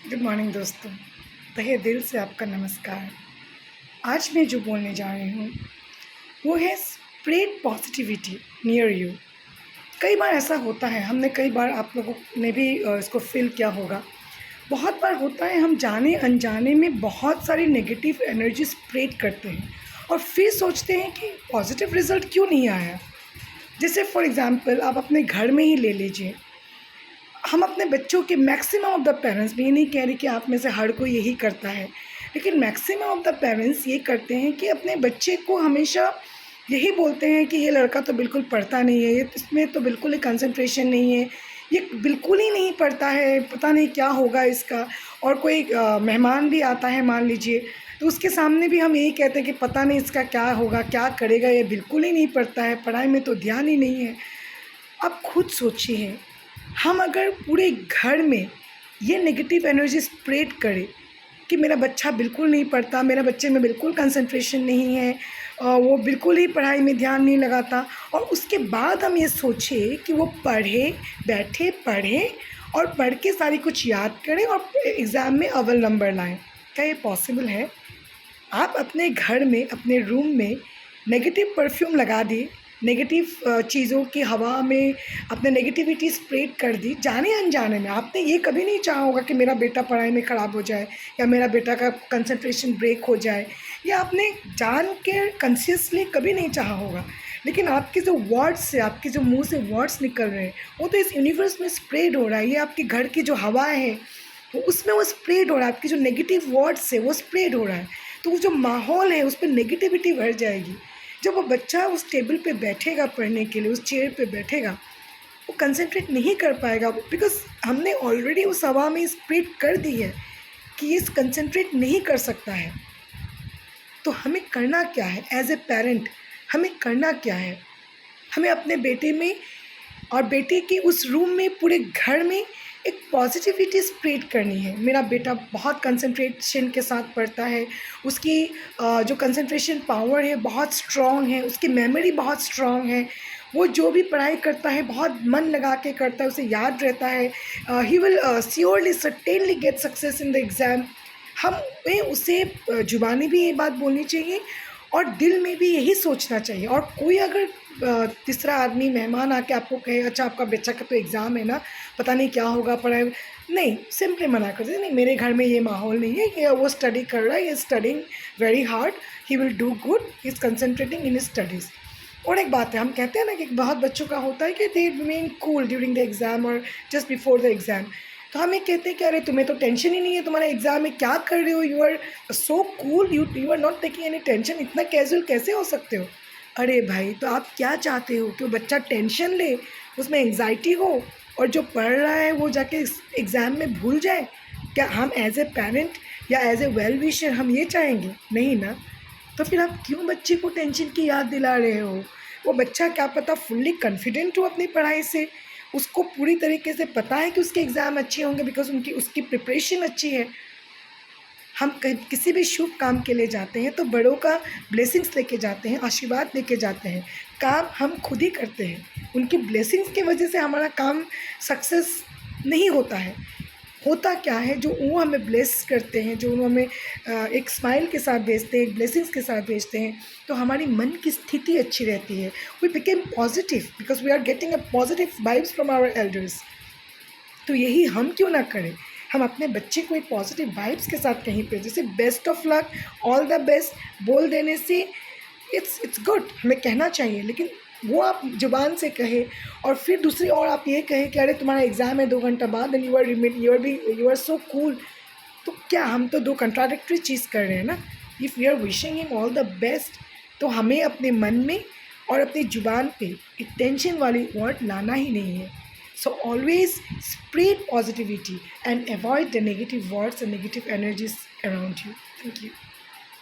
Good morning दोस्तों, तहे दिल से आपका नमस्कार। आज मैं जो बोलने जा रही हूँ वो है स्प्रेड पॉजिटिविटी नियर यू। कई बार ऐसा होता है, हमने कई बार आप लोगों ने भी इसको फील किया होगा। बहुत बार होता है हम जाने अनजाने में बहुत सारी नेगेटिव एनर्जी स्प्रेड करते हैं और फिर सोचते हैं कि पॉजिटिव रिज़ल्ट क्यों नहीं आया। जैसे फॉर एग्ज़ाम्पल आप अपने घर में ही ले लीजिए। हम अपने बच्चों के मैक्सिमम ऑफ द पेरेंट्स, मैं ये नहीं कह रही कि आप में से हर कोई यही करता है, लेकिन मैक्सिमम ऑफ द पेरेंट्स ये करते हैं कि अपने बच्चे को हमेशा यही बोलते हैं कि ये लड़का तो बिल्कुल पढ़ता नहीं है, ये इसमें तो बिल्कुल ही कंसंट्रेशन नहीं है, ये बिल्कुल ही नहीं पढ़ता है, पता नहीं क्या होगा इसका। और कोई मेहमान भी आता है मान लीजिए, तो उसके सामने भी हम यही कहते हैं कि पता नहीं इसका क्या होगा, क्या करेगा, ये बिल्कुल ही नहीं पढ़ता है, पढ़ाई में तो ध्यान ही नहीं है। आप खुद सोचिए, हम अगर पूरे घर में ये नेगेटिव एनर्जी स्प्रेड करें कि मेरा बच्चा बिल्कुल नहीं पढ़ता, मेरा बच्चे में बिल्कुल कंसंट्रेशन नहीं है, वो बिल्कुल ही पढ़ाई में ध्यान नहीं लगाता, और उसके बाद हम ये सोचें कि वो पढ़े, बैठे पढ़े और पढ़ के सारी कुछ याद करें और एग्ज़ाम में अव्वल नंबर लाएं, क्या ये पॉसिबल है? आप अपने घर में, अपने रूम में नेगेटिव परफ्यूम लगा दिए, नेगेटिव चीज़ों की हवा में अपने नेगेटिविटी स्प्रेड कर दी जाने अनजाने में। आपने ये कभी नहीं चाहा होगा कि मेरा बेटा पढ़ाई में ख़राब हो जाए या मेरा बेटा का कंसंट्रेशन ब्रेक हो जाए, या आपने जान के कॉन्शियसली कभी नहीं चाहा होगा, लेकिन आपके जो वर्ड्स से, आपके जो मुंह से वर्ड्स निकल रहे हैं वो तो इस यूनिवर्स में स्प्रेड हो रहा है। ये आपके घर की जो हवा है वो उसमें वो स्प्रेड हो रहा है, आपके जो नेगेटिव वर्ड्स है वो स्प्रेड हो रहा है, तो वो जो माहौल है उस पर नेगेटिविटी भर जाएगी। जब वो बच्चा उस टेबल पे बैठेगा पढ़ने के लिए, उस चेयर पे बैठेगा, वो कंसंट्रेट नहीं कर पाएगा, बिकॉज़ हमने ऑलरेडी उस हवा में स्प्रेड कर दी है कि ये कंसंट्रेट नहीं कर सकता है। तो हमें करना क्या है एज ए पेरेंट? हमें करना क्या है? हमें अपने बेटे में और बेटे के उस रूम में, पूरे घर में एक पॉजिटिविटी स्प्रेड करनी है। मेरा बेटा बहुत कंसंट्रेशन के साथ पढ़ता है, उसकी जो कंसंट्रेशन पावर है बहुत स्ट्रॉन्ग है, उसकी मेमोरी बहुत स्ट्रॉन्ग है, वो जो भी पढ़ाई करता है बहुत मन लगा के करता है, उसे याद रहता है, he will surely certainly get success in the exam. हमें उसे ज़ुबानी भी ये बात बोलनी चाहिए और दिल में भी यही सोचना चाहिए। और कोई अगर तीसरा आदमी, मेहमान आके आपको कहे अच्छा आपका बच्चा का तो एग्ज़ाम है ना, पता नहीं क्या होगा पढ़ाई में, नहीं, सिंपली मना कर दीजिए, नहीं मेरे घर में ये माहौल नहीं है, ये वो स्टडी कर रहा है, ये studying very hard, he will do good, he is concentrating in studies. और एक बात है, हम कहते हैं ना कि बहुत बच्चों का होता है कि they remain cool during the exam और जस्ट बिफोर द एग्ज़ाम। तो हम ये कहते हैं कि अरे तुम्हें तो टेंशन ही नहीं है, तुम्हारा एग्ज़ाम में क्या कर रहे हो, you are so cool, you are not taking any tension, इतना कैजुअल कैसे हो सकते हो? अरे भाई, तो आप क्या चाहते हो कि वो बच्चा टेंशन ले, उसमें एंग्जाइटी हो और जो पढ़ रहा है वो जाके एग्ज़ाम में भूल जाए? क्या हम एज ए पेरेंट या एज ए वेल विशर हम ये चाहेंगे? नहीं ना। तो फिर आप क्यों बच्चे को टेंशन की याद दिला रहे हो? वो बच्चा क्या पता फुल्ली कॉन्फिडेंट हो अपनी पढ़ाई से, उसको पूरी तरीके से पता है कि उसके एग्ज़ाम अच्छे होंगे बिकॉज़ उसकी प्रिपरेशन अच्छी है। हम किसी भी शुभ काम के लिए जाते हैं तो बड़ों का ब्लेसिंग्स लेके जाते हैं, आशीर्वाद लेके जाते हैं। काम हम खुद ही करते हैं, उनकी ब्लेसिंग्स की वजह से हमारा काम सक्सेस नहीं होता है। होता क्या है, जो वो हमें ब्लेस करते हैं, जो वो हमें एक स्माइल के साथ भेजते हैं, एक ब्लेसिंग्स के साथ भेजते हैं, तो हमारी मन की स्थिति अच्छी रहती है। We became positive because we are getting a positive vibes from our elders. तो यही हम क्यों ना करें, हम अपने बच्चे को एक पॉजिटिव वाइब्स के साथ कहीं पे, जैसे best of luck, all the best बोल देने से इट्स गुड, हमें कहना चाहिए, लेकिन वो आप ज़ुबान से कहे और फिर दूसरी ओर आप ये कहें कि अरे तुम्हारा एग्ज़ाम है 2 घंटा बाद and you are so cool, तो क्या हम तो दो कंट्राडिक्टरी चीज़ कर रहे हैं ना। If you are wishing him all the best, तो हमें अपने मन में और अपनी ज़ुबान पे एक टेंशन वाली वर्ड लाना ही नहीं है। So always spread positivity and avoid the negative words and negative energies around you. Thank you.